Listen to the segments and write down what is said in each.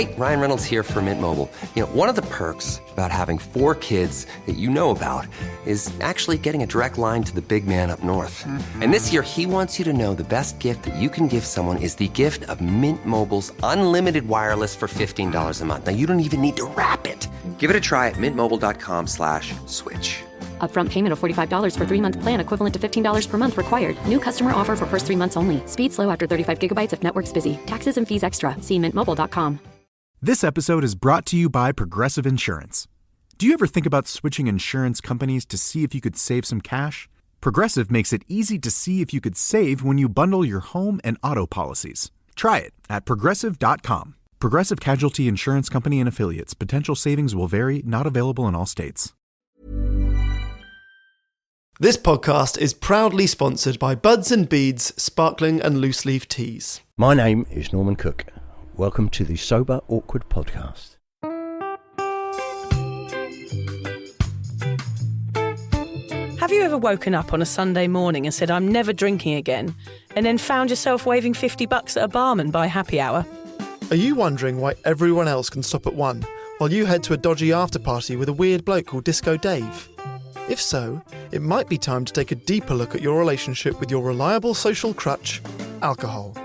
Hey, Ryan Reynolds here for Mint Mobile. You know, one of the perks about having 4 kids that you know about is actually getting a direct line to the big man up north. And this year, he wants you to know the best gift that you can give someone is the gift of Mint Mobile's unlimited wireless for $15 a month. Now, you don't even need to wrap it. Give it a try at mintmobile.com/switch. Upfront payment of $45 for 3-month plan equivalent to $15 per month required. New customer offer for first 3 months only. Speed slow after 35 gigabytes if network's busy. Taxes and fees extra. See mintmobile.com. This episode is brought to you by Progressive Insurance. Do you ever think about switching insurance companies to see if you could save some cash? Progressive makes it easy to see if you could save when you bundle your home and auto policies. Try it at Progressive.com. Progressive Casualty Insurance Company and Affiliates. Potential savings will vary. Not available in all states. This podcast is proudly sponsored by Buds and Beads Sparkling and Loose Leaf Teas. My name is Norman Cook. Welcome to the Sober Awkward podcast. Have you ever woken up on a Sunday morning and said, I'm never drinking again, and then found yourself waving $50 at a barman by happy hour? Are you wondering why everyone else can stop at 1 while you head to a dodgy after-party with a weird bloke called Disco Dave? If so, it might be time to take a deeper look at your relationship with your reliable social crutch, alcohol.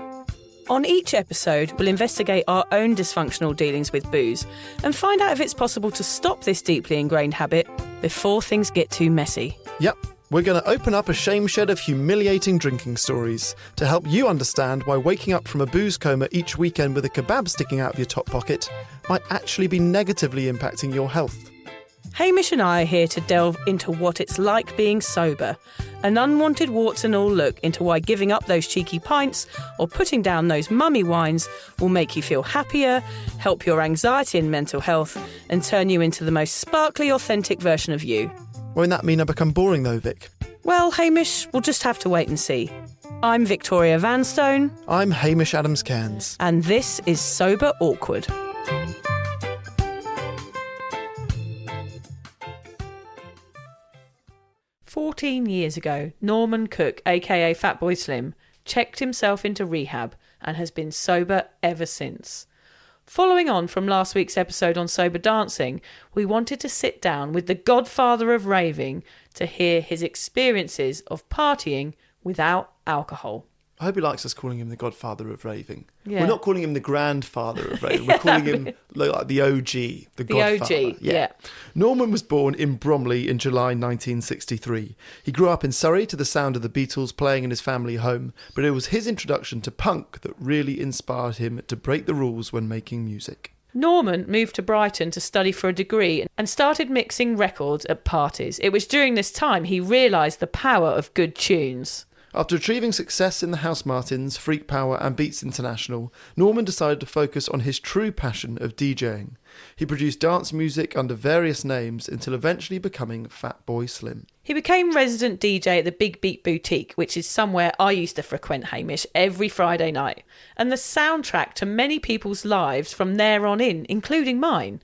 On each episode, we'll investigate our own dysfunctional dealings with booze and find out if it's possible to stop this deeply ingrained habit before things get too messy. Yep, we're going to open up a shame shed of humiliating drinking stories to help you understand why waking up from a booze coma each weekend with a kebab sticking out of your top pocket might actually be negatively impacting your health. Hamish and I are here to delve into what it's like being sober, an unwanted warts and all look into why giving up those cheeky pints or putting down those mummy wines will make you feel happier, help your anxiety and mental health, and turn you into the most sparkly, authentic version of you. Won't that mean I become boring though, Vic? Well, Hamish, we'll just have to wait and see. I'm Victoria Vanstone. I'm Hamish Adams-Cairns. And this is Sober Awkward. Years ago, Norman Cook, aka Fatboy Slim, checked himself into rehab and has been sober ever since. Following on from last week's episode on sober dancing, we wanted to sit down with the godfather of raving to hear his experiences of partying without alcohol. I hope he likes us calling him the godfather of raving. Yeah. We're not calling him the grandfather of raving. We're calling him like the OG, the godfather. OG, yeah. Norman was born in Bromley in July 1963. He grew up in Surrey to the sound of the Beatles playing in his family home, but it was his introduction to punk that really inspired him to break the rules when making music. Norman moved to Brighton to study for a degree and started mixing records at parties. It was during this time he realised the power of good tunes. After achieving success in the House Martins, Freak Power and Beats International, Norman decided to focus on his true passion of DJing. He produced dance music under various names until eventually becoming Fatboy Slim. He became resident DJ at the Big Beat Boutique, which is somewhere I used to frequent, Hamish, every Friday night, and the soundtrack to many people's lives from there on in, including mine.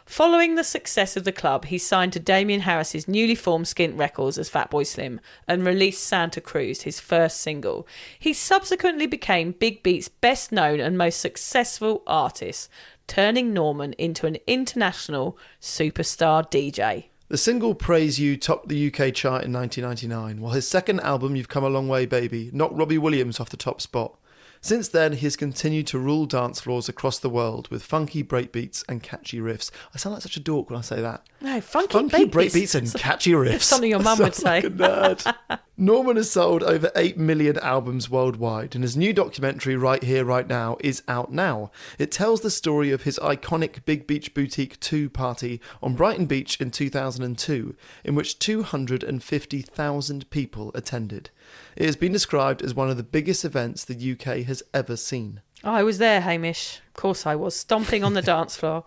Following the success of the club, he signed to Damien Harris's newly formed Skint Records as Fatboy Slim and released Santa Cruz, his first single. He subsequently became Big Beat's best known and most successful artist, turning Norman into an international superstar DJ. The single Praise You topped the UK chart in 1999, while his second album, You've Come a Long Way Baby, knocked Robbie Williams off the top spot. Since then, he has continued to rule dance floors across the world with funky breakbeats and catchy riffs. I sound like such a dork when I say that. No, funky breakbeats and catchy riffs. Something your mum would say. Like a nerd. Norman has sold over 8 million albums worldwide, and his new documentary, Right Here, Right Now, is out now. It tells the story of his iconic Big Beach Boutique 2 party on Brighton Beach in 2002, in which 250,000 people attended. It has been described as one of the biggest events the UK has ever seen. I was there, Hamish. Of course I was, stomping on the dance floor.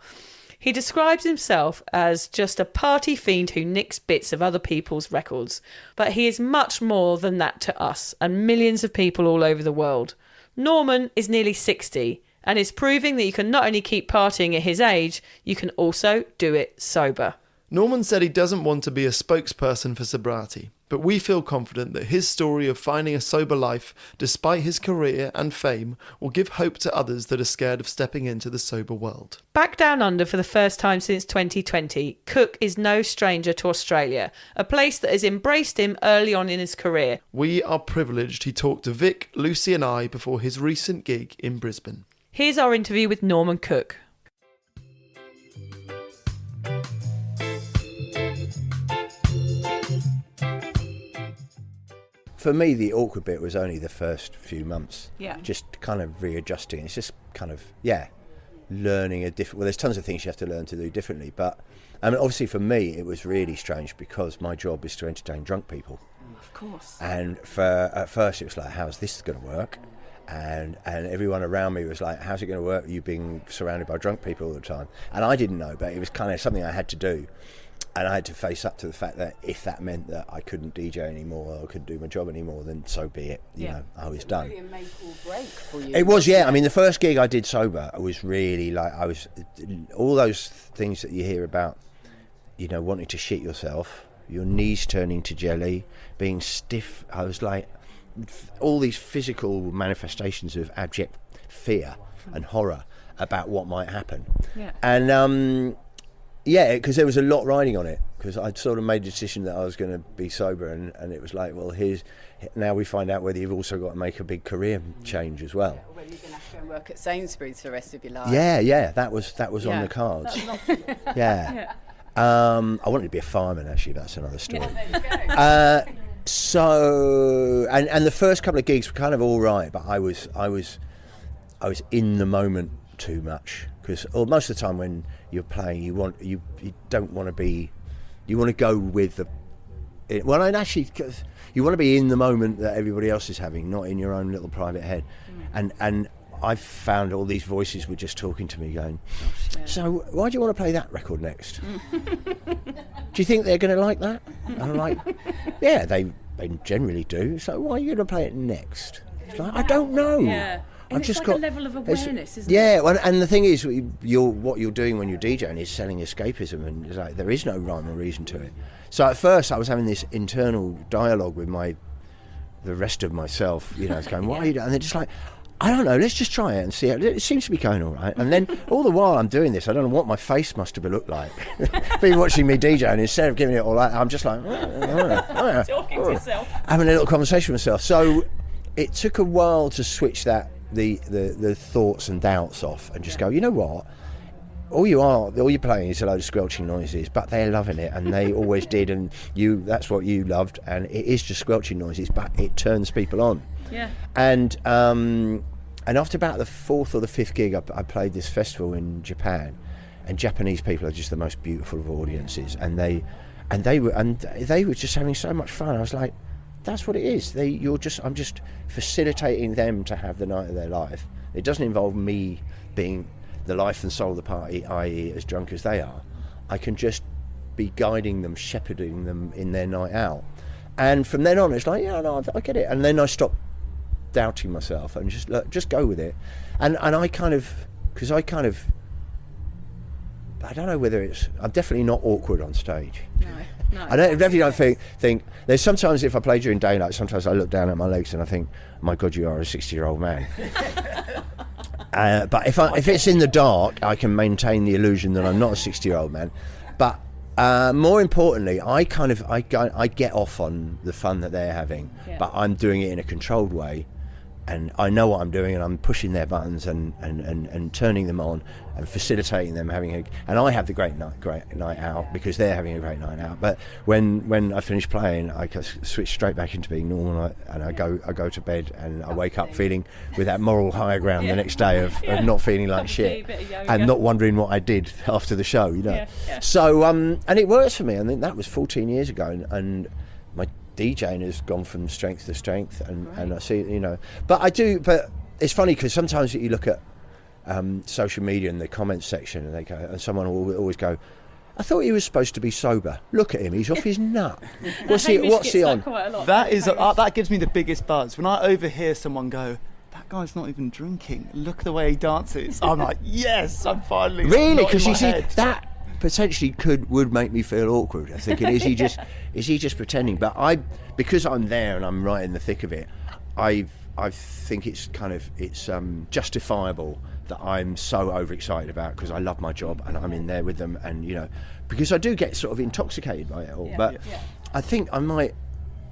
He describes himself as just a party fiend who nicks bits of other people's records, but he is much more than that to us and millions of people all over the world. Norman is nearly 60 and is proving that you can not only keep partying at his age, you can also do it sober. Norman said he doesn't want to be a spokesperson for sobriety. But we feel confident that his story of finding a sober life, despite his career and fame, will give hope to others that are scared of stepping into the sober world. Back down under for the first time since 2020, Cook is no stranger to Australia, a place that has embraced him early on in his career. We are privileged he talked to Vic, Lucy and I before his recent gig in Brisbane. Here's our interview with Norman Cook. For me, the awkward bit was only the first few months. Yeah. Just kind of readjusting. It's just kind of, learning a different... Well, there's tons of things you have to learn to do differently. But, I mean, obviously for me, it was really strange because my job is to entertain drunk people. Of course. And at first it was like, how's this going to work? And everyone around me was like, how's it going to work, you being surrounded by drunk people all the time? And I didn't know, but it was kind of something I had to do. And I had to face up to the fact that if that meant that I couldn't DJ anymore or couldn't do my job anymore, then so be it. You know, I was done. Really a make or break for you. It was, yeah. I mean, the first gig I did sober was really like, all those things that you hear about, you know, wanting to shit yourself, your knees turning to jelly, being stiff. I was like, all these physical manifestations of abject fear and horror about what might happen. Yeah. And, because there was a lot riding on it, because I'd sort of made a decision that I was going to be sober, and it was like, well, now we find out whether you've also got to make a big career change as well. Whether you're going to have to go and work at Sainsbury's for the rest of your life. Yeah, that was on the cards. Yeah. I wanted to be a fireman, actually. That's another story. Yeah, there you go. So, and the first couple of gigs were kind of all right, but I was in the moment too much, because most of the time when you're playing, you don't want to be, you want to go with the, cause you want to be in the moment that everybody else is having, not in your own little private head. And I found all these voices were just talking to me, going, so why do you want to play that record next? Do you think they're going to like that? And I'm like, yeah, they generally do. So why are you going to play it next? It's like, I don't know. Yeah. And I've it's like a level of awareness, isn't it? Yeah, well, and the thing is, what you're doing when you're DJing is selling escapism, and it's like, there is no rhyme or reason to it. So at first I was having this internal dialogue with the rest of myself, you know, it's going, why are you doing? And they're just like, I don't know, let's just try it and see. It seems to be going all right. And then all the while I'm doing this, I don't know what my face must have looked like. Being watching me DJ, and instead of giving it all that, I'm just like, Talking to yourself. having a little conversation with myself. So it took a while to switch the thoughts and doubts off, and just go, you know what? All you're playing is a load of squelching noises, but they're loving it, and they always did, and that's what you loved, and it is just squelching noises, but it turns people on. Yeah. And after about the fourth or the fifth gig, I played this festival in Japan, and Japanese people are just the most beautiful of audiences, and they were just having so much fun. I was like, that's what it is. I'm just facilitating them to have the night of their life. It doesn't involve me being the life and soul of the party, i.e. as drunk as they are. I can just be guiding them, shepherding them in their night out. And from then on, it's like, yeah, no, I get it. And then I stopped doubting myself and just go with it. And I don't know whether I'm definitely not awkward on stage. No. I definitely don't think there's sometimes, if I play during daylight, sometimes I look down at my legs and I think, my God, you are a 60-year-old man. But if it's in the dark, I can maintain the illusion that I'm not a 60-year-old man. But more importantly, I get off on the fun that they're having, but I'm doing it in a controlled way. And I know what I'm doing, and I'm pushing their buttons and turning them on and facilitating them having and I have the great night out because they're having a great night out. But when I finish playing, I switch straight back into being normal, and I go to bed, and I wake up feeling with that moral high ground the next day of not feeling like shit and not wondering what I did after the show, you know. So and it works for me. I think that was 14 years ago, and my DJing has gone from strength to strength, and I see, you know, but it's funny because sometimes you look at social media in the comments section, and they go, and someone will always go, I thought he was supposed to be sober. Look at him, he's off his nut. What's he on? That gives me the biggest buzz when I overhear someone go, that guy's not even drinking, look at the way he dances. I'm like, yes, I'm finally really, because you see that potentially would make me feel awkward. I'm thinking, is he just pretending? But because I'm there and I'm right in the thick of it, I think it's justifiable that I'm so overexcited about, because I love my job and I'm in there with them, and because I do get sort of intoxicated by it all. I think I might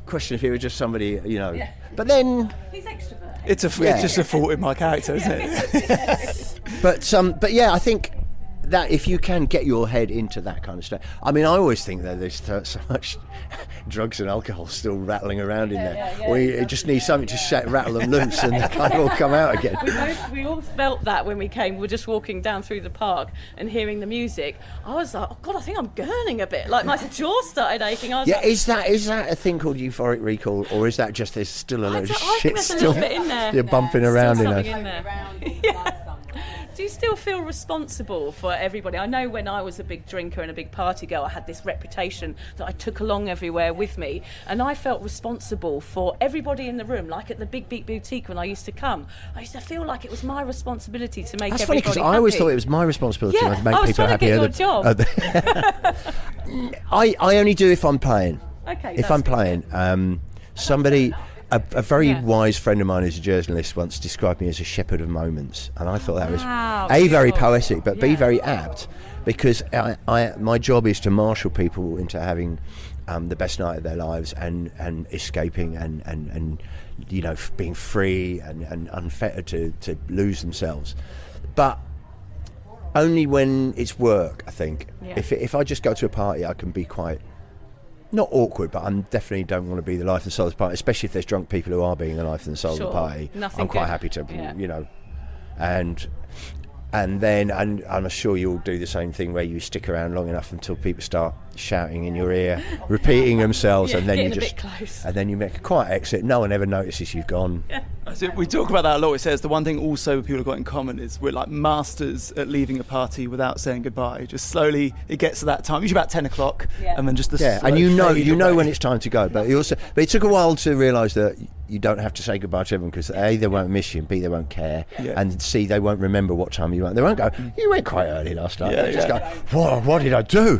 question if it was just somebody, But then He's extrovert. It's just a fault in my character, isn't it? But yeah, I think that if you can get your head into that kind of stuff. I mean, I always think that there's so much drugs and alcohol still rattling around in there. Or you just need something to rattle them loose, and they kind of all come out again. We all felt that when we came. We were just walking down through the park and hearing the music. I was like, oh God, I think I'm gurning a bit. Like my jaw started aching. I was like, is that a thing called euphoric recall, or is that just there's still a load of I shit think there's a still little bit in there. you're bumping around in Something there? in there. Do you still feel responsible for everybody? I know when I was a big drinker and a big party girl, I had this reputation that I took along everywhere with me, and I felt responsible for everybody in the room. Like at the Big Beat Boutique when I used to come, I used to feel like it was my responsibility to make That's funny, everybody because I always happy. thought it was my responsibility to make I was people trying to happy. get your job. I only do if I'm playing. Okay, If that's I'm good. playing, somebody. A very wise friend of mine who's a journalist once described me as a shepherd of moments, and I thought that was very beautiful. poetic, but B, very apt, because my job is to marshal people into having the best night of their lives, and escaping and being free and unfettered to lose themselves, but only when it's work. I think if I just go to a party, I can be quite. Not awkward, but I definitely don't want to be the life and soul of the party, especially if there's drunk people who are being the life and soul of the party. Nothing I'm quite good. happy to, and then I'm sure you'll do the same thing where you stick around long enough until people start shouting in your ear, repeating themselves, and then you getting a just bit close. and then you make a quiet exit. No one ever notices you've gone. We talk about that a lot. It says the one thing also people have got in common is we're like masters at leaving a party without saying goodbye. Just slowly, it gets to that time, usually about 10 o'clock, and then just the Yeah, slow and you know fade when away. it's time to go. But it took a while to realise that you don't have to say goodbye to everyone, because A, they won't miss you, and B, they won't care, and C, they won't remember what time you went. They won't go, you went quite early last night. They just go, what did I do?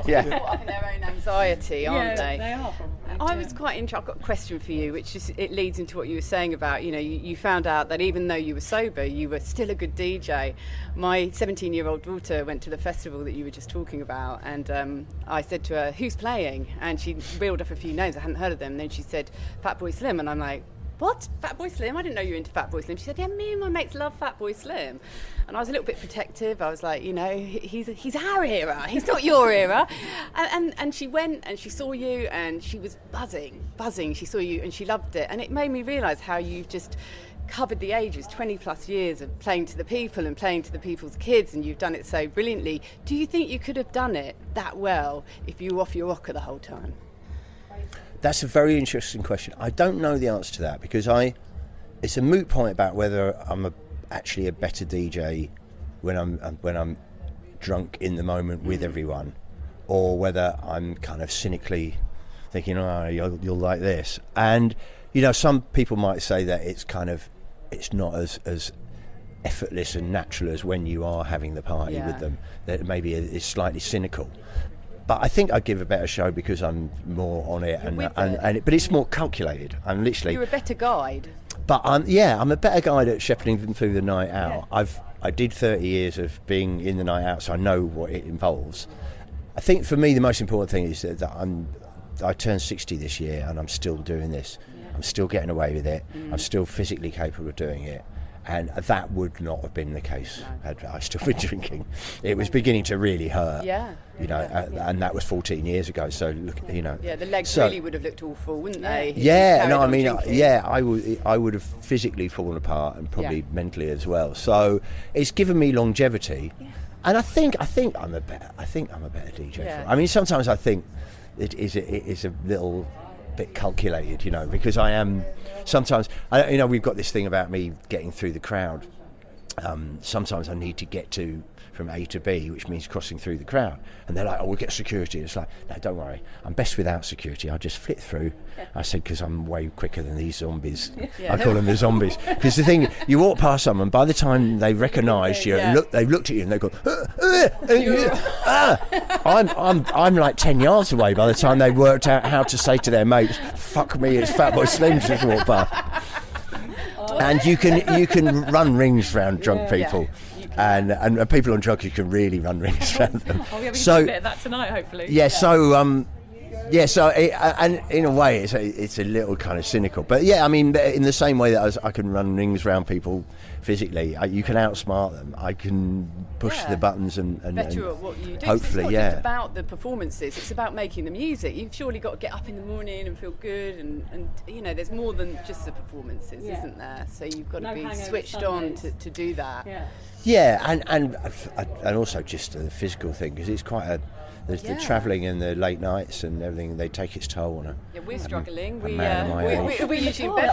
They're caught up in their own anxiety, aren't they? They are probably. I was quite interested. I've got a question for you, which is it leads into what you were saying about, you found out that even though you were sober, you were still a good DJ. My 17-year-old daughter went to the festival that you were just talking about, and I said to her, who's playing? And she reeled off a few names. I hadn't heard of them. And then she said, Fatboy Slim. And I'm like, what? Fatboy Slim? I didn't know you were into Fatboy Slim. She said, yeah, me and my mates love Fatboy Slim. And I was a little bit protective. I was like, he's our era. He's not your era. And she went and she saw you and she was buzzing. She saw you and she loved it. And it made me realise how you've just covered the ages, 20 plus years of playing to the people and playing to the people's kids, and you've done it so brilliantly. Do you think you could have done it that well if you were off your rocker the whole time? That's a very interesting question. I don't know the answer to that, because it's a moot point about whether I'm actually a better DJ when I'm drunk in the moment with everyone, or whether I'm kind of cynically thinking, you'll like this. And some people might say that it's not as effortless and natural as when you are having the party with them. That maybe it's slightly cynical. But I think I give a better show because I'm more on it, but it's more calculated. I'm literally. You're a better guide. But I'm a better guide at shepherding them through the night out. I did 30 years of being in the night out, so I know what it involves. I think for me the most important thing is that I turned 60 this year and I'm still doing this. I'm still getting away with it. I'm still physically capable of doing it. And that would not have been the case had I still been drinking. It was beginning to really hurt. And that was 14 years ago. So look, Yeah, the legs really would have looked awful, wouldn't they? if you Yeah, carried no, I on mean, drinking? I would have physically fallen apart and probably mentally as well. So it's given me longevity, and I think I'm a better DJ. Yeah. I mean, sometimes I think it is a little bit calculated, because I am sometimes. We've got this thing about me getting through the crowd. Sometimes I need to get from A to B, which means crossing through the crowd, and they're like, we'll get security. It's like, no, don't worry, I'm best without security. I'll just flit through. I said, because I'm way quicker than these zombies. I call them the zombies, because the thing, you walk past someone, by the time they recognise you, they've looked at you and they go, I'm like 10 yards away by the time they worked out how to say to their mates, "Fuck me, it's Fatboy Slim just walked past." And you can run rings around drunk people. And people on drugs, you can really run rings around them. Oh, yeah, we can do a bit of that tonight, hopefully. Yeah, so and in a way, it's a little kind of cynical. But yeah, I mean, in the same way that I can run rings around people physically, you can outsmart them. I can push the buttons and better at what you do. Hopefully, it's not just about the performances, it's about making the music. You've surely got to get up in the morning and feel good, and you know, there's more than just the performances, isn't there? So you've got to be switched on to do that. Yeah, and also just the physical thing, because it's quite the travelling and the late nights and everything, they take its toll on we're struggling. We're usually in bed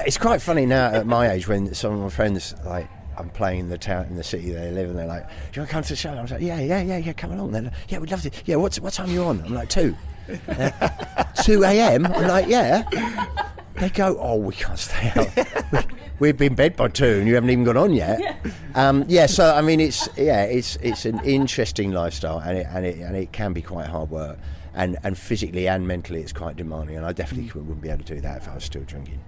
It's quite funny now at my age when some of my friends, like, I'm playing in the city they live, and they're like, "Do you want to come to the show?" I'm like, yeah, come along. They're like, "Yeah, we'd love to." "Yeah, what time are you on?" I'm like, 2. 2 a.m. I'm like, "Yeah." They go, "Oh, we can't stay out. We've been in bed by 2 and you haven't even got on yet." So I mean, it's an interesting lifestyle, and it can be quite hard work, and physically and mentally it's quite demanding, and I definitely wouldn't be able to do that if I was still drinking.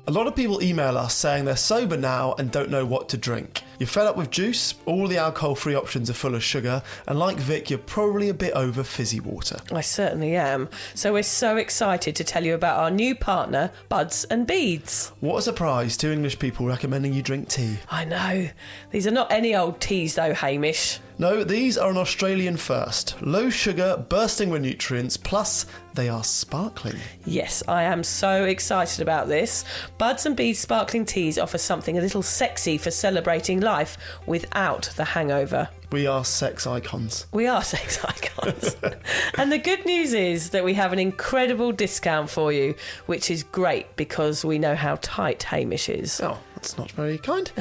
A lot of people email us saying they're sober now and don't know what to drink. You're fed up with juice, all the alcohol-free options are full of sugar, and like Vic, you're probably a bit over fizzy water. I certainly am. So we're so excited to tell you about our new partner, Buds and Beads. What a surprise, 2 English people recommending you drink tea. I know. These are not any old teas though, Hamish. No, these are an Australian first. Low sugar, bursting with nutrients, plus they are sparkling. Yes, I am so excited about this. Buds and Beads sparkling teas offer something a little sexy for celebrating life without the hangover. We are sex icons. We are sex icons. And the good news is that we have an incredible discount for you, which is great because we know how tight Hamish is. Oh, that's not very kind.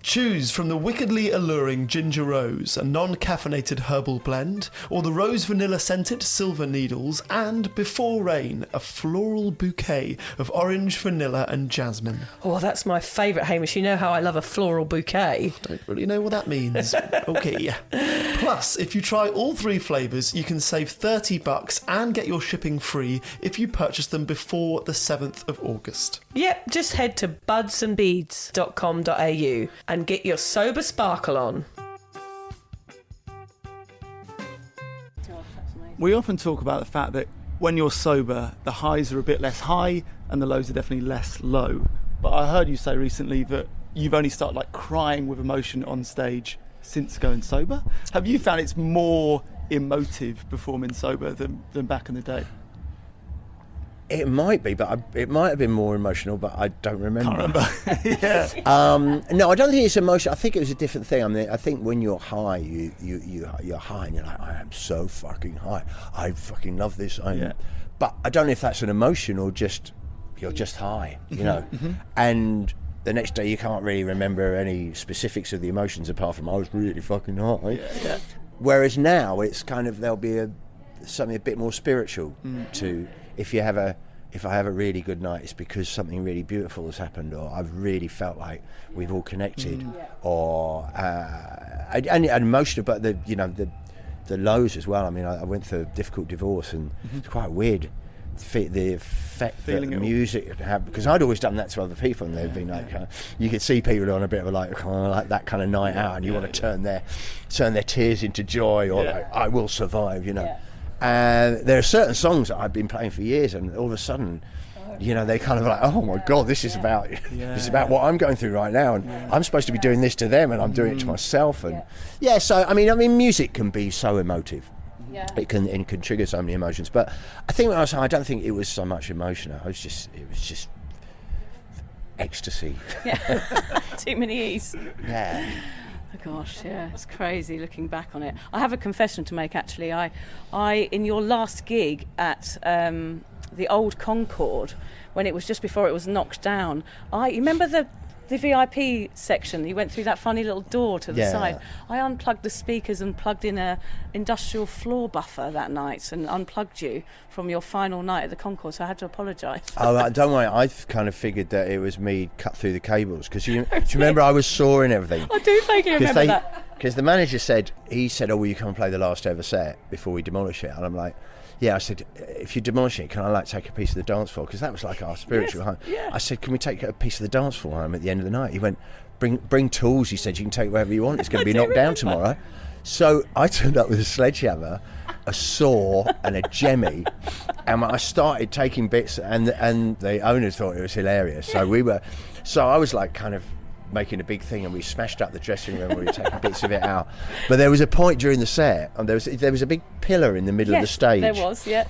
Choose from the wickedly alluring Ginger Rose, a non-caffeinated herbal blend, or the Rose Vanilla Scented Silver Needles, and Before Rain, a floral bouquet of orange, vanilla and jasmine. Oh, that's my favourite, Hamish. You know how I love a floral bouquet. Don't really know what that means. Okay. Plus, if you try all 3 flavours, you can save $30 and get your shipping free if you purchase them before the 7th of August. Yep, just head to budsandbeads.com.au and get your sober sparkle on. We often talk about the fact that when you're sober, the highs are a bit less high and the lows are definitely less low. But I heard you say recently that you've only started like crying with emotion on stage since going sober. Have you found it's more emotive performing sober than back in the day? It might be, but it might have been more emotional, but I don't remember. Can't remember. Yeah. No, I don't think it's emotional. I think it was a different thing. I mean, I think when you're high, you're high, and you're like, I am so fucking high. I fucking love this. But I don't know if that's an emotion or just you're just high, you know. And the next day you can't really remember any specifics of the emotions apart from I was really fucking high. Yeah. Whereas now it's kind of there'll be something a bit more spiritual to. If I have a really good night, it's because something really beautiful has happened, or I've really felt like we've all connected, or and emotional. But the lows as well. I mean, I went through a difficult divorce, and it's quite weird. The effect Feeling that the music had, because I'd always done that to other people, and they've been like, you could see people on a bit of like that kind of night out, and you want to turn their tears into joy, or like, I will survive, you know. Yeah. And there are certain songs that I've been playing for years, and all of a sudden, they kind of like, oh my God, this is about what I'm going through right now, and I'm supposed to be doing this to them, and I'm doing it to myself, and so I mean, music can be so emotive. It can trigger so many emotions, but I think when I was high, I don't think it was so much emotional. It was just ecstasy. Too many E's. Yeah. Oh gosh, yeah, it's crazy looking back on it. I have a confession to make, actually. I in your last gig at the old Concorde, when it was just before it was knocked down, you remember the VIP section? You went through that funny little door to the side. I unplugged the speakers and plugged in a industrial floor buffer that night and unplugged you from your final night at the Concorde, so I had to apologise. Oh, don't worry, I've kind of figured that it was me cut through the cables, because do you remember I was sawing everything? I do vaguely remember that. because the manager said, oh, will you come and play the last ever set before we demolish it? And I'm like, yeah. I said, if you demolish it, can I take a piece of the dance floor? Because that was like our spiritual home. Yeah. I said, can we take a piece of the dance floor home at the end of the night? He went, bring tools. He said, you can take whatever you want. It's going to be knocked down tomorrow. So I turned up with a sledgehammer, a saw and a jemmy, and I started taking bits, and the owners thought it was hilarious. So I was like kind of making a big thing, and we smashed up the dressing room. We were taking bits of it out, but there was a point during the set, and there was a big pillar in the middle of the stage. There was, yeah.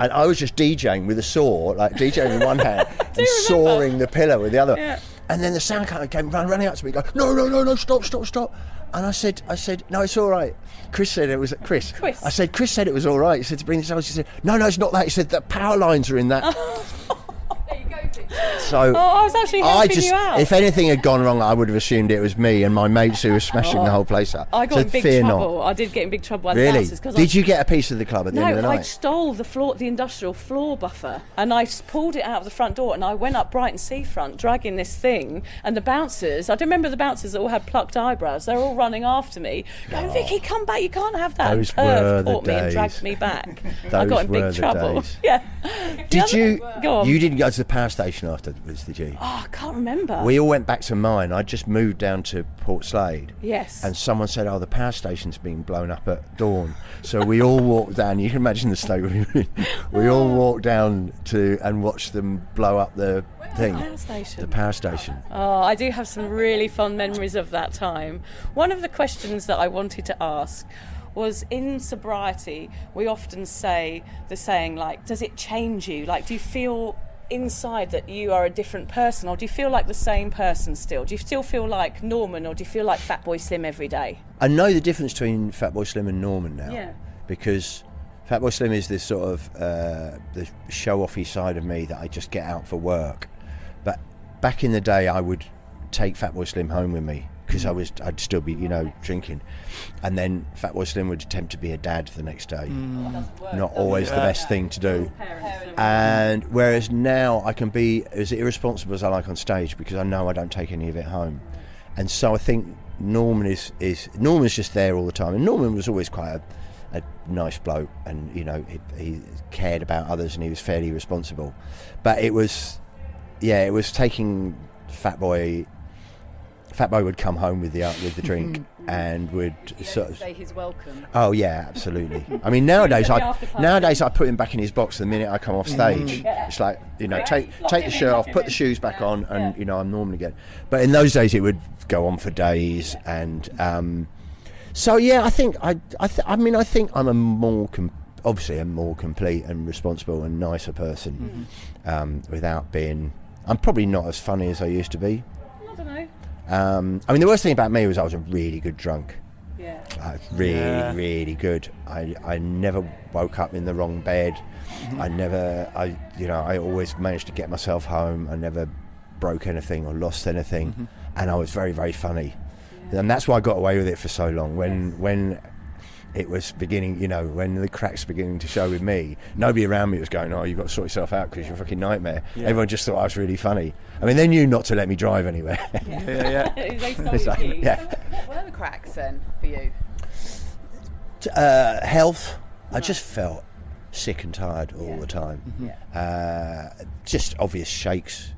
And I was just DJing with a saw, like DJing with one hand and sawing the pillar with the other. Yeah. And then the sound guy came running up to me, going, no, stop. And I said, no, it's all right. Chris said it was Chris. I said, Chris said it was all right. He said to bring this out. He said, no, it's not that. He said the power lines are in that. There you go, Victor. So I was actually helping you out. If anything had gone wrong, I would have assumed it was me and my mates who were smashing the whole place up. I got in big trouble. I did get in big trouble by the bouncers. Did you get a piece of the club at the end of the night? No, I stole the industrial floor buffer, and I pulled it out of the front door, and I went up Brighton Seafront dragging this thing, and the bouncers, I don't remember the bouncers that all had plucked eyebrows, they're all running after me, going, Vicky, come back, you can't have that. Those and were the caught me and days. dragged me back. Those I got in were big the trouble. days. Yeah. Did you? Go on. You didn't go to the power station afterwards, did you? Oh, I can't remember. We all went back to mine. I just moved down to Port Slade. Yes. And someone said, the power station's been blown up at dawn. So we all walked down. You can imagine the state we were in. We all walked down and watched them blow up the thing. The power station. Oh, I do have some really fond memories of that time. One of the questions that I wanted to ask was, in sobriety, we often say the saying, like, does it change you? Like, do you feel inside that you are a different person, or do you feel like the same person still? Do you still feel like Norman, or do you feel like Fatboy Slim every day? I know the difference between Fatboy Slim and Norman now. Yeah. Because Fatboy Slim is this sort of the show-offy side of me that I just get out for work. But back in the day, I would take Fatboy Slim home with me because I'd still be, drinking, and then Fatboy Slim would attempt to be a dad the next day. Not always the best thing to do. And whereas now I can be as irresponsible as I like on stage because I know I don't take any of it home. And so I think Norman's just there all the time. And Norman was always quite a nice bloke, and he cared about others, and he was fairly responsible. But it was taking Fatboy would come home with the drink and would sort of say he's welcome. Oh yeah, absolutely. I mean, nowadays I put him back in his box the minute I come off stage. It's like, take the shirt off, put the shoes back on, and I'm Norman again. But in those days it would go on for days, and so yeah, I think I think I'm a more obviously a more complete and responsible and nicer person, without being. I'm probably not as funny as I used to be. I don't know. I mean, the worst thing about me was I was a really good drunk. Yeah. Really good. I never woke up in the wrong bed. I always managed to get myself home. I never broke anything or lost anything, and I was very, very funny. Yeah. And that's why I got away with it for so long. When it was beginning, when the cracks were beginning to show with me, nobody around me was going, "Oh, you've got to sort yourself out because you're a fucking nightmare." Yeah. Everyone just thought I was really funny. I mean, they knew not to let me drive anywhere. Yeah. It's like, yeah. What were the cracks then for you? Health. I just felt sick and tired all the time. Just obvious shakes.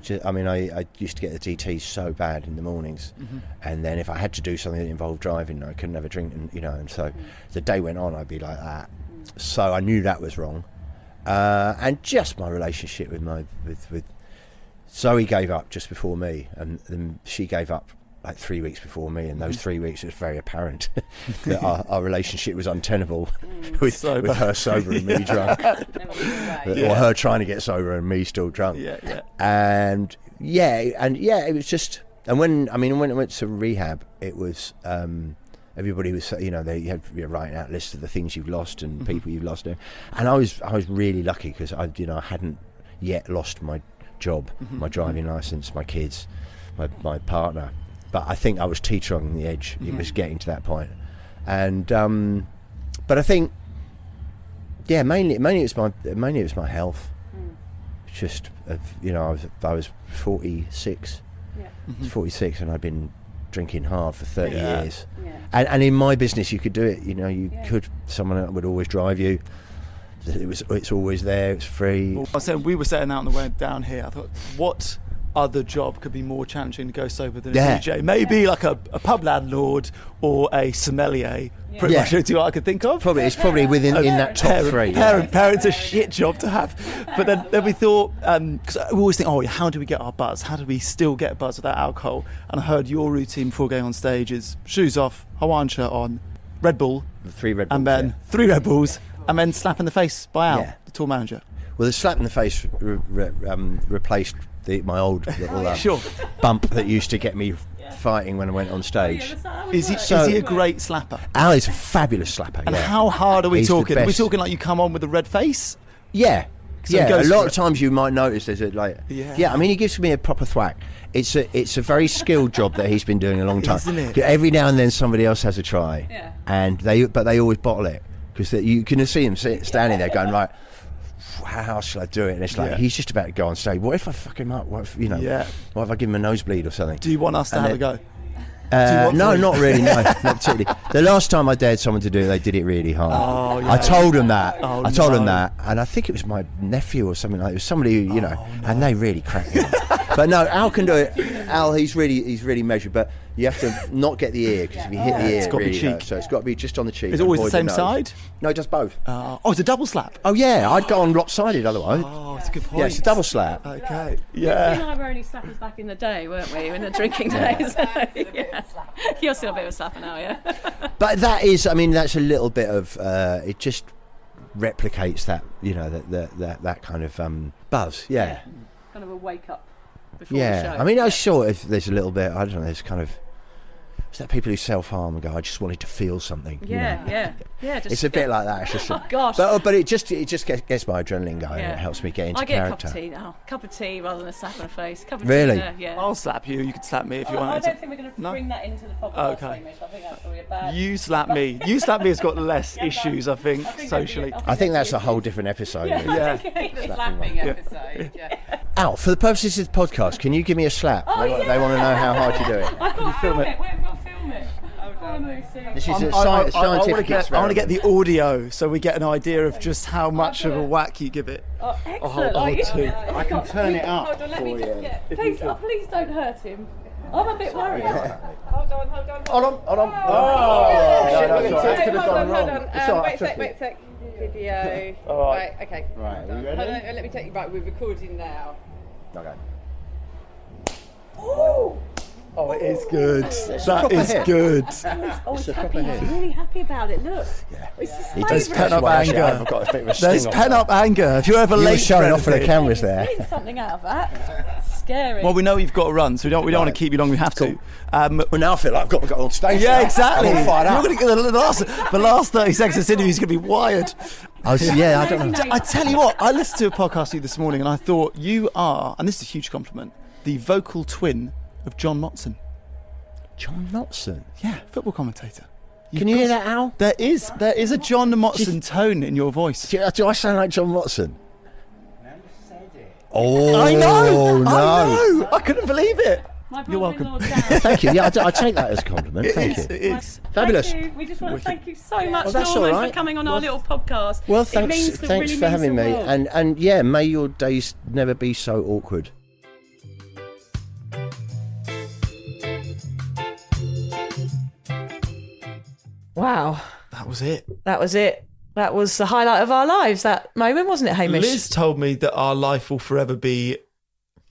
I used to get the DTs so bad in the mornings, and then if I had to do something that involved driving, I couldn't have a drink, and so the day went on, I'd be like that. So I knew that was wrong, and just my relationship with Zoe gave up just before me, and then she gave up like 3 weeks before me, and those 3 weeks it was very apparent that our relationship was untenable with her sober and me drunk, or her trying to get sober and me still drunk. And it was just. And when I went to rehab, it was everybody was you had writing out lists of the things you've lost and people you've lost, and I was really lucky because I hadn't yet lost my job, my driving license, my kids, my partner. But I think I was teetering on the edge. It was getting to that point, and but I think, mainly it was my health. Just I was 46. I was 46, and I'd been drinking hard for 30 Yeah. years. And in my business, you could do it. You know, you could. Someone would always drive you. It's always there. It's free. I said we were setting out on the way down here. I thought, what other job could be more challenging to go sober than a DJ? Maybe like a pub landlord or a sommelier. Pretty much the two I could think of. It's probably within in that top three. Parents a shit job to have. But then we thought, because we always think, how do we get our buzz? How do we still get a buzz without alcohol? And I heard your routine before going on stage is shoes off, Hawaiian shirt on, Red Bull, 3 Red Bulls, and then 3 Red Bulls, and then slap in the face by Al, the tour manager. Well, the slap in the face replaced my old little bump that used to get me fighting when I went on stage. Is he a great slapper? Al is a fabulous slapper. And how hard are we He's the talking? Are we best. talking like you come on with a red face? Yeah. So he A goes lot for of it. times you might notice there's I mean, he gives me a proper thwack. It's a very skilled job that he's been doing a long time. Isn't it? Every now and then somebody else has a try, and they always bottle it because you can see him standing there going like, how shall I do it? And it's like he's just about to go on stage. What if I fuck him up? What if what if I give him a nosebleed or something? Do you want us to have a go? No, not really. No, not particularly. The last time I dared someone to do it, they did it really hard. Oh, yeah. I told them that. Oh, I told them no. that, and I think it was my nephew or something like. It was somebody who, and they really cracked me up. But no, Al can do it. Al, he's really measured, but you have to not get the ear because if you hit the ear, It's got to be really cheek. hurts. So it's got to be just on the cheek. Is it always the avoid same nose. side? No, just both. It's a double slap. Oh yeah, I'd go on lopsided otherwise. Oh, it's a good point. Yeah, it's a double slap. Okay. You and I were only slappers back in the day, weren't we? In the drinking days. You're still a bit of a slapper now, yeah? But that's a little bit of it just replicates that that kind of buzz. Yeah. Kind of a wake up before the show. I mean, I was sure if there's a little bit, I don't know, there's kind of, is that people who self-harm and go, I just wanted to feel something. Yeah. Just It's a bit like that. It's just, oh gosh. But it just gets my adrenaline going. And it helps me get into I get character. a cup of tea now. Cup of tea rather than a slap in the face. Cup of Really? tea, yeah. I'll slap you. You can slap me if you I want. don't think we're going to bring that into the podcast. Okay. Hamish. I think that's probably a bad. You slap me. You slap me has got less issues, I think, socially. I think that's a whole different episode. Yeah. The slapping episode. Yeah. Al, for the purposes of the podcast, can you give me a slap? They want to know how hard you do it. I've got to film it. We'll film it. This is a I scientific want to get experiment. the audio so we get an idea of just how much of a whack you give it. Oh, excellent. I'll two. I can turn it up Hold on, let me for just you. get. Please don't hurt him. I'm a bit worried. Hold on. Hold on. Oh, hold on. Wait a sec. Video. All right. Right, okay. Right, are you ready? Hold on, let me take you back. We're recording now. Okay. Oh, it is good. That proper is hit. good. He's a proper hit. really happy about it. Look. It's his There's favourite. pent-up Actually, anger. I've got a bit of a There's sting on pent-up anger. If you're ever You were late showing for off for the anything- cameras there. Getting something out of that. Scary. Well, we know you've got to run, so we don't want to keep you long. We have to. Well, now I feel like I've got to go on stage. Yeah, now. exactly. I'm all fired up. You're going to get the last 30 seconds of this interview is going to be wired. I don't know. I tell you what, I listened to a podcast with you this morning, and I thought you are, and this is a huge compliment, the vocal twin of John Motson. John Motson. Yeah, football commentator. Can you hear that, Al? There is a John Motson tone in your voice. Do I sound like John Motson? Oh, I know. no. I know. I couldn't believe it. My You're welcome. brother-in-law, Dan. Thank you. Yeah, I take that as a compliment. Thank you. It is. Fabulous. Thank you. We just want to thank you so much, Well, that's Norman, all right. for coming on our little podcast. Well, It means thanks really for having means me. the world. And yeah, may your days never be so awkward. Wow. That was it. That was it. That was the highlight of our lives, that moment, wasn't it, Hamish? Liz told me that our life will forever be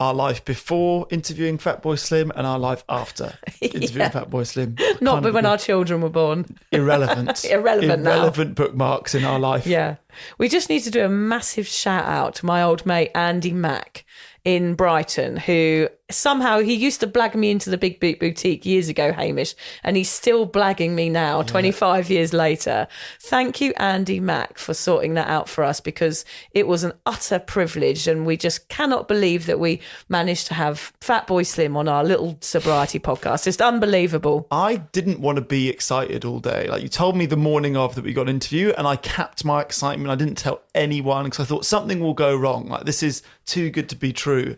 our life before interviewing Fatboy Slim and our life after interviewing Fatboy Slim. Not Kind but of when our children were born. irrelevant. Irrelevant now. Irrelevant bookmarks in our life. Yeah. We just need to do a massive shout out to my old mate Andy Mack in Brighton, who somehow he used to blag me into the Big Boot Boutique years ago, Hamish, and he's still blagging me now, 25 years later. Thank you, Andy Mack, for sorting that out for us, because it was an utter privilege, and we just cannot believe that we managed to have Fatboy Slim on our little sobriety podcast. Just unbelievable. I didn't want to be excited all day. Like, you told me the morning of that we got an interview, and I capped my excitement. I didn't tell anyone because I thought something will go wrong. Like, this is too good to be true.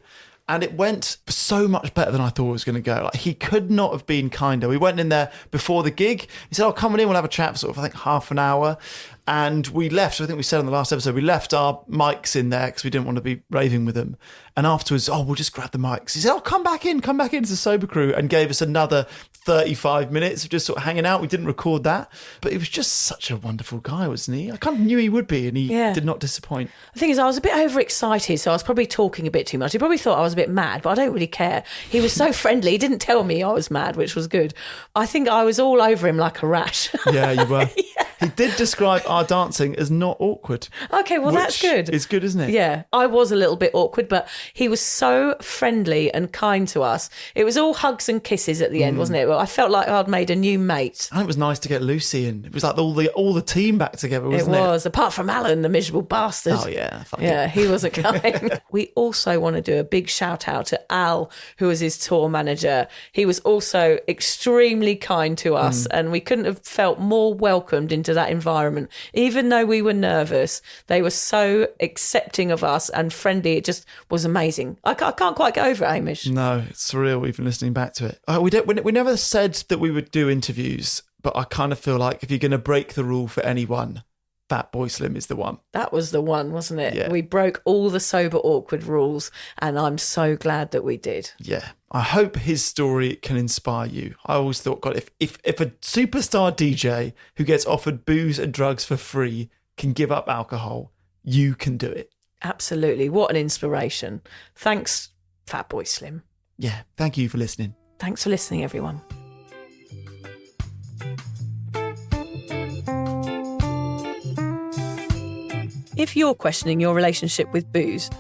And it went so much better than I thought it was going to go. Like, he could not have been kinder. We went in there before the gig. He said, come on in, we'll have a chat for sort of, I think, half an hour. And we left, I think we said on the last episode, we left our mics in there because we didn't want to be raving with them. And afterwards, we'll just grab the mics. He said, come back in to the sober crew, and gave us another 35 minutes of just sort of hanging out. We didn't record that. But he was just such a wonderful guy, wasn't he? I kind of knew he would be, and he did not disappoint. The thing is, I was a bit overexcited, so I was probably talking a bit too much. He probably thought I was a bit mad, but I don't really care. He was so friendly. He didn't tell me I was mad, which was good. I think I was all over him like a rash. Yeah, you were. He did describe our dancing as not awkward. Okay, well, that's good. It's good, isn't it? Yeah, I was a little bit awkward, but he was so friendly and kind to us. It was all hugs and kisses at the end, wasn't it? Well, I felt like I'd made a new mate. And it was nice to get Lucy in. It was like all the team back together, wasn't it? It was, apart from Alan, the miserable bastard. Oh, yeah. He wasn't kind. We also want to do a big shout out to Al, who was his tour manager. He was also extremely kind to us, and we couldn't have felt more welcomed into that environment. Even though we were nervous, they were so accepting of us and friendly. It just was amazing. I can't quite get over it, Hamish. No, it's surreal even listening back to it. We never said that we would do interviews, but I kind of feel like if you're going to break the rule for anyone, Fatboy Slim is the one. That was the one, wasn't it? Yeah. We broke all the sober awkward rules, and I'm so glad that we did. Yeah. I hope his story can inspire you. I always thought, God, if a superstar DJ who gets offered booze and drugs for free can give up alcohol, you can do it. Absolutely. What an inspiration. Thanks, Fatboy Slim. Yeah. Thank you for listening. Thanks for listening, everyone. If you're questioning your relationship with booze,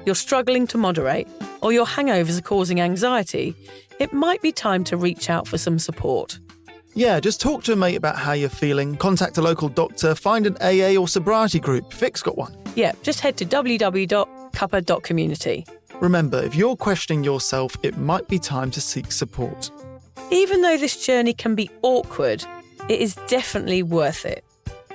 you're struggling to moderate, or your hangovers are causing anxiety, it might be time to reach out for some support. Yeah, just talk to a mate about how you're feeling, contact a local doctor, find an AA or sobriety group. Vic's got one. Yeah, just head to www.cuppa.community. Remember, if you're questioning yourself, it might be time to seek support. Even though this journey can be awkward, it is definitely worth it.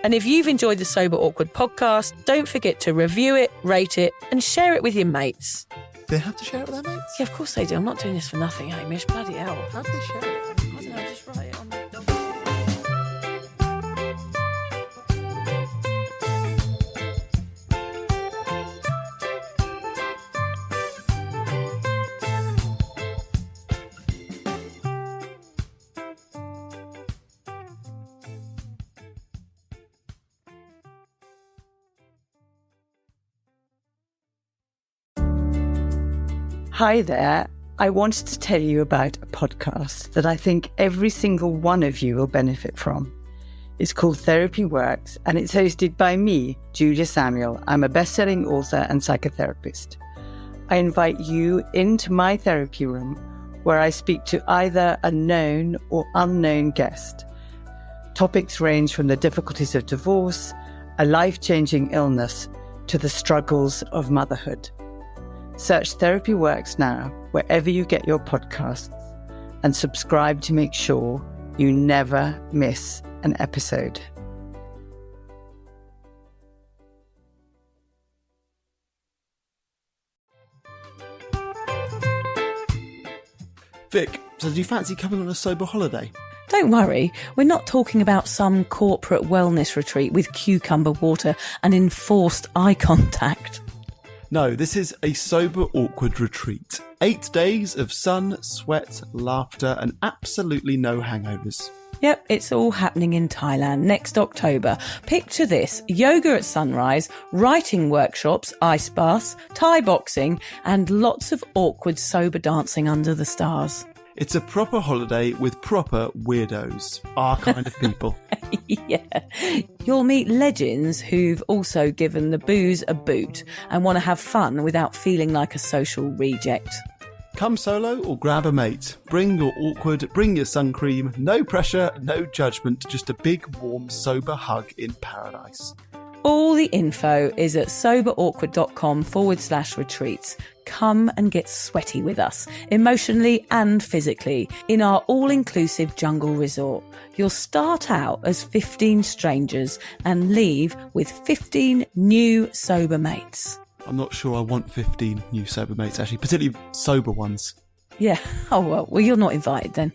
And if you've enjoyed the Sober Awkward podcast, don't forget to review it, rate it, and share it with your mates. Do they have to share it with their mates? Yeah, of course they do. I'm not doing this for nothing, Hamish. Bloody hell. How do they share it? I don't know, just write it on the... Hi there. I wanted to tell you about a podcast that I think every single one of you will benefit from. It's called Therapy Works, and it's hosted by me, Julia Samuel. I'm a best-selling author and psychotherapist. I invite you into my therapy room where I speak to either a known or unknown guest. Topics range from the difficulties of divorce, a life-changing illness, to the struggles of motherhood. Search Therapy Works now, wherever you get your podcasts, and subscribe to make sure you never miss an episode. Vic, so do you fancy coming on a sober holiday? Don't worry, we're not talking about some corporate wellness retreat with cucumber water and enforced eye contact. No, this is a sober awkward retreat. 8 days of sun, sweat, laughter, and absolutely no hangovers. Yep, it's all happening in Thailand next October. Picture this: yoga at sunrise, writing workshops, ice baths, Thai boxing, and lots of awkward sober dancing under the stars. It's a proper holiday with proper weirdos, our kind of people. Yeah. You'll meet legends who've also given the booze a boot and want to have fun without feeling like a social reject. Come solo or grab a mate. Bring your awkward, bring your sun cream. No pressure, no judgment, just a big, warm, sober hug in paradise. All the info is at soberawkward.com/retreats. Come and get sweaty with us, emotionally and physically, in our all-inclusive jungle resort. You'll start out as 15 strangers and leave with 15 new sober mates. I'm not sure I want 15 new sober mates, actually, particularly sober ones. Yeah. Oh, well, you're not invited then.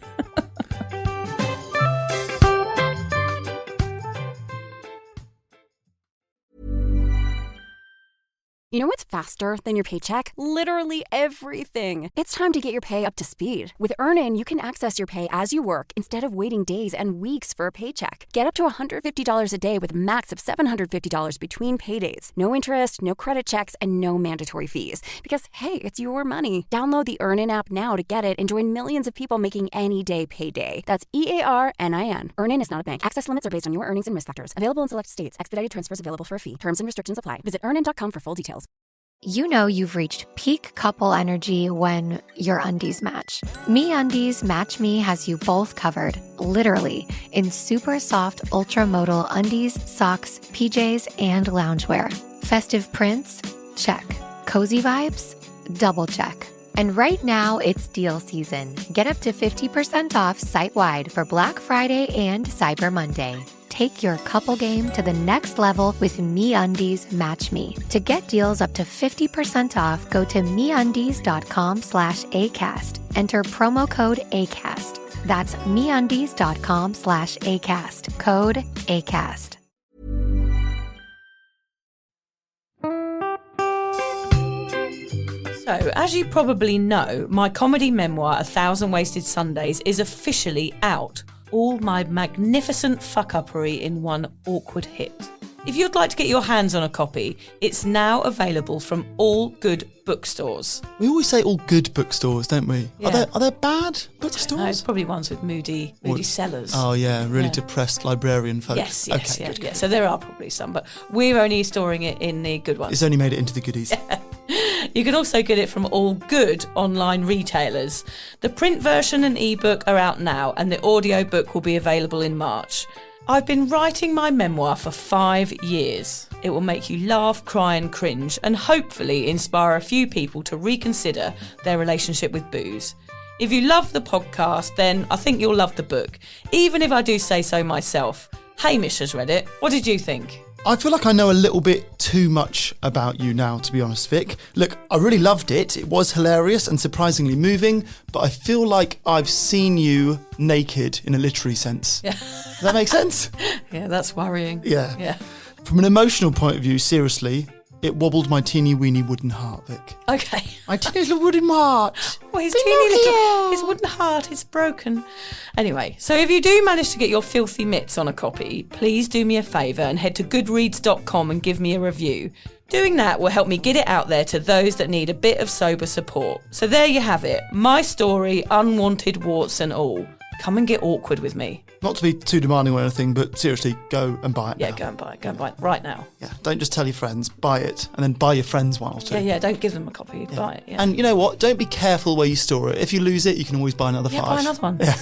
You know what's faster than your paycheck? Literally everything. It's time to get your pay up to speed. With Earnin, you can access your pay as you work instead of waiting days and weeks for a paycheck. Get up to $150 a day with a max of $750 between paydays. No interest, no credit checks, and no mandatory fees. Because, hey, it's your money. Download the Earnin app now to get it and join millions of people making any day payday. That's EARNIN. Earnin is not a bank. Access limits are based on your earnings and risk factors. Available in select states. Expedited transfers available for a fee. Terms and restrictions apply. Visit earnin.com for full details. You know you've reached peak couple energy when your undies match. MeUndies Match Me has you both covered, literally, in super soft ultra-modal undies, socks, PJs, and loungewear. Festive prints? Check. Cozy vibes? Double check. And right now, it's deal season. Get up to 50% off site-wide for Black Friday and Cyber Monday. Take your couple game to the next level with MeUndies Match Me. To get deals up to 50% off, go to MeUndies.com/ACAST. Enter promo code ACAST. That's MeUndies.com/ACAST. Code ACAST. So, as you probably know, my comedy memoir, 1,000 Wasted Sundays, is officially out. All my magnificent fuck-uppery in one awkward hit. If you'd like to get your hands on a copy, it's now available from all good bookstores. We always say all good bookstores, don't we? Yeah. Are there bad bookstores? No, it's probably ones with moody sellers. Oh yeah, really depressed librarian folk. Yes, okay, yeah, good. yeah. So there are probably some, but we're only storing it in the good ones. It's only made it into the goodies. You can also get it from all good online retailers. The print version and ebook are out now, and the audiobook will be available in March. I've been writing my memoir for 5 years. It will make you laugh, cry and cringe, and hopefully inspire a few people to reconsider their relationship with booze. If you love the podcast, then I think you'll love the book, even if I do say so myself. Hamish has read it. What did you think? I feel like I know a little bit too much about you now, to be honest, Vic. Look, I really loved it. It was hilarious and surprisingly moving, but I feel like I've seen you naked in a literary sense. Yeah. Does that make sense? Yeah, that's worrying. Yeah. From an emotional point of view, seriously, it wobbled my teeny weeny wooden heart, Vic. Okay. My teeny little wooden heart. Well, his teeny little, his wooden heart is broken. Anyway, so if you do manage to get your filthy mitts on a copy, please do me a favour and head to goodreads.com and give me a review. Doing that will help me get it out there to those that need a bit of sober support. So there you have it. My story, unwanted warts and all. Come and get awkward with me. Not to be too demanding or anything, but seriously, go and buy it now. Yeah, go and buy it. Go and buy it right now. Yeah, don't just tell your friends, buy it, and then buy your friends one or two. Yeah, don't give them a copy, buy it. Yeah. And you know what? Don't be careful where you store it. If you lose it, you can always buy another 5. Yeah, buy another one. Yeah.